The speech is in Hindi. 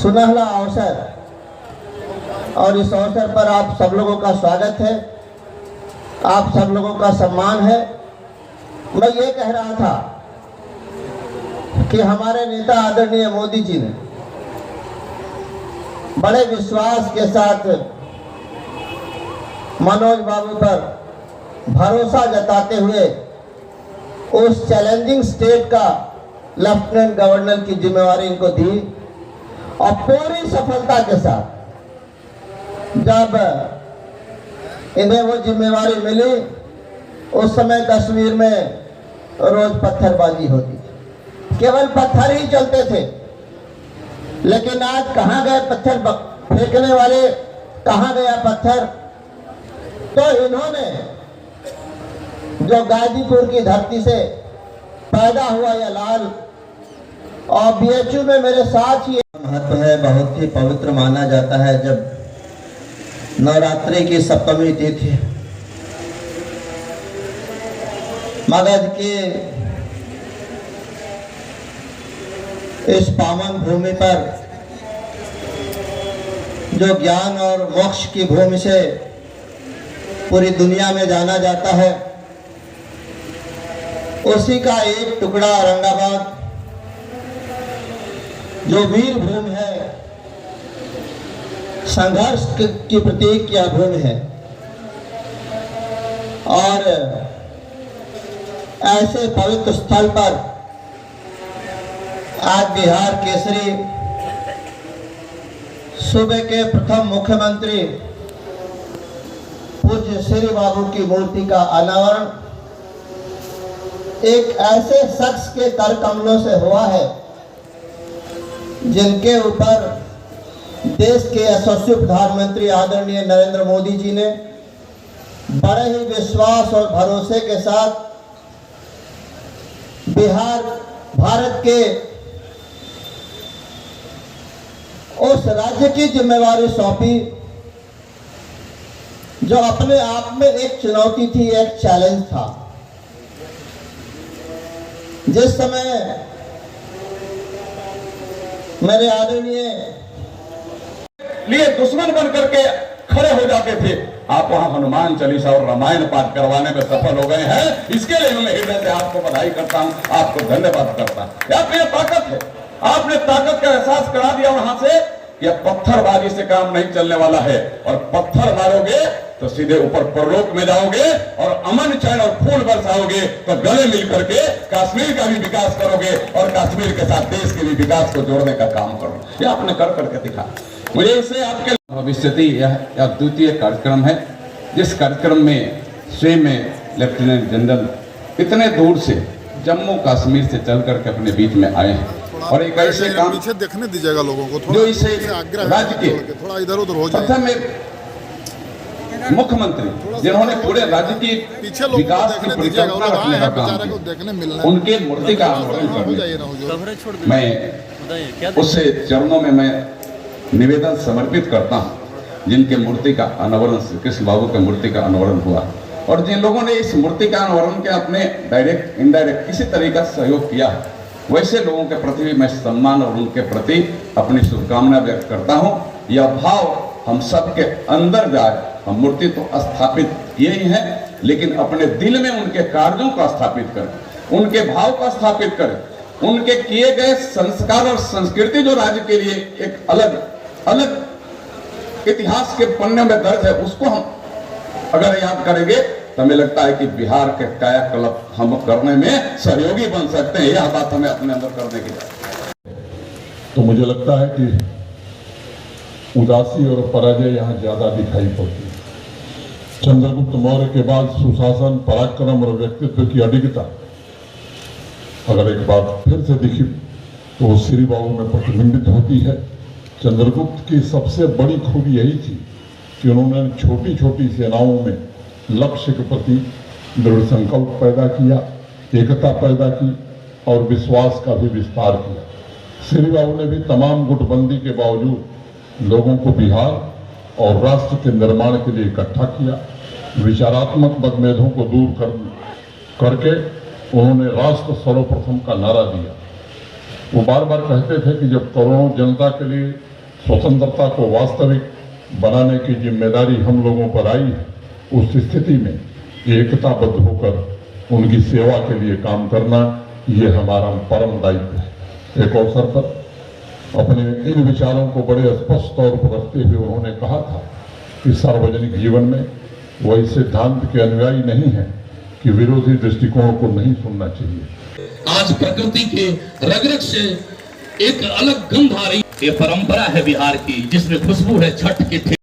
सुनहला अवसर और इस अवसर पर आप सब लोगों का स्वागत है, आप सब लोगों का सम्मान है। मैं ये कह रहा था कि हमारे नेता आदरणीय मोदी जी ने बड़े विश्वास के साथ मनोज बाबू पर भरोसा जताते हुए उस चैलेंजिंग स्टेट का लेफ्टिनेंट गवर्नर की जिम्मेवारी इनको दी और पूरी सफलता के साथ जब इन्हें वो जिम्मेवारी मिली उस समय कश्मीर में रोज पत्थरबाजी होती थी, केवल पत्थर ही चलते थे। लेकिन आज कहाँ गए पत्थर फेंकने वाले, कहाँ गया पत्थर? तो इन्होंने जो गाजीपुर की धरती से पैदा हुआ यह लाल और बीएचयू में मेरे साथ ही महत्व है, बहुत ही पवित्र माना जाता है। जब नवरात्रि की सप्तमी तिथि मगध के इस पावन भूमि पर जो ज्ञान और मोक्ष की भूमि से पूरी दुनिया में जाना जाता है, उसी का एक टुकड़ा औरंगाबाद जो वीर भूमि है, संघर्ष की प्रतीक यह भूमि है। और ऐसे पवित्र स्थल पर आज बिहार केसरी सूबे के प्रथम मुख्यमंत्री पूज्य श्री बाबू की मूर्ति का अनावरण एक ऐसे शख्स के कर कमलों से हुआ है जिनके ऊपर देश के यशस्वी प्रधानमंत्री आदरणीय नरेंद्र मोदी जी ने बड़े ही विश्वास और भरोसे के साथ बिहार भारत के उस राज्य की जिम्मेवारी सौंपी जो अपने आप में एक चुनौती थी, एक चैलेंज था। जिस समय मेरे आदरणीय लिए दुश्मन बन करके खड़े हो जाते थे, आप वहां हनुमान चालीसा और रामायण पाठ करवाने में सफल हो गए हैं। इसके लिए मैं हृदय से आपको बधाई करता हूं, आपको धन्यवाद करता हूं। आपने ताकत है, आपने ताकत का एहसास करा दिया वहां से। यह पत्थरबाजी से काम नहीं चलने वाला है, और पत्थर मारोगे तो सीधे ऊपर परलोक में जाओगे और अमन चैन और फूल बरसाओगे, तो गले मिल करके कश्मीर का भी विकास करोगे और कश्मीर के साथ देश के भी विकास को जोड़ने का काम करोगे। यह आपने कर करके दिखा। मुझे इसे आपके भविष्य यह अद्वितीय कार्यक्रम है, जिस कार्यक्रम में स्वयं में लेफ्टिनेंट जनरल इतने दूर से जम्मू कश्मीर से चल करके अपने बीच में आए हैं और एक ऐसे काम पीछे देखने दीजिएगा लोगों को, थोड़ा जो इसे राज्य के थोड़ा इधर उधर हो जाए। प्रथम मुख्यमंत्री जिन्होंने पूरे राज्य की विकास की परिकल्पना रखने का काम किया, उनके मूर्ति का अनावरण मैं उससे चरणों में मैं निवेदन समर्पित करता हूं, जिनके मूर्ति का अनावरण श्री कृष्ण बाबू के मूर्ति का अनावरण हुआ और जिन लोगों ने इस मूर्ति का अनावरण के अपने डायरेक्ट इनडायरेक्ट किसी तरीका से सहयोग किया, वैसे लोगों के प्रति भी मैं सम्मान और उनके प्रति अपनी शुभकामना व्यक्त करता हूं। यह भाव हम सबके अंदर जाए। हम मूर्ति तो स्थापित किए ही हैं, लेकिन अपने दिल में उनके कार्यों को स्थापित करें, उनके भाव को स्थापित करें, उनके किए गए संस्कार और संस्कृति जो राज्य के लिए एक अलग अलग इतिहास के पन्ने में दर्ज है, उसको हम अगर याद करेंगे तो हमें लगता है कि बिहार के कायाकल्प हम करने में सहयोगी बन सकते हैं। यह बात हमें अपने अंदर करने की। तो मुझे लगता है कि उदासी और पराजय यहाँ ज्यादा दिखाई पड़ती है। चंद्रगुप्त मौर्य के बाद सुशासन, पराक्रम और व्यक्तित्व की अडिगता अगर एक बार फिर से दिखी तो श्री बाबू में प्रतिबिंबित होती है। चंद्रगुप्त की सबसे बड़ी खूबी यही थी कि उन्होंने छोटी छोटी सेनाओं में लक्ष्य के प्रति दृढ़ संकल्प पैदा किया, एकता पैदा की और विश्वास का भी विस्तार किया। श्री बाबू ने भी तमाम गुटबंदी के बावजूद लोगों को बिहार और राष्ट्र के निर्माण के लिए इकट्ठा किया। विचारात्मक मतभेदों को दूर करके उन्होंने राष्ट्र सर्वप्रथम का नारा दिया। वो बार बार कहते थे कि जब करोड़ों जनता के लिए स्वतंत्रता को वास्तविक बनाने की जिम्मेदारी हम लोगों पर आई है, उस स्थिति में एकताबद्ध होकर उनकी सेवा के लिए काम करना ये हमारा परम दायित्व है। एक अवसर पर अपने इन विचारों को बड़े स्पष्ट तौर पर रखते हुए उन्होंने कहा था कि सार्वजनिक जीवन में वो इस सिद्धांत के अनुयायी नहीं है कि विरोधी दृष्टिकोण को नहीं सुनना चाहिए। आज प्रकृति के रग-रग से एक अलग गंध आ रही, ये परंपरा है बिहार की जिसमें खुशबू है छठ की।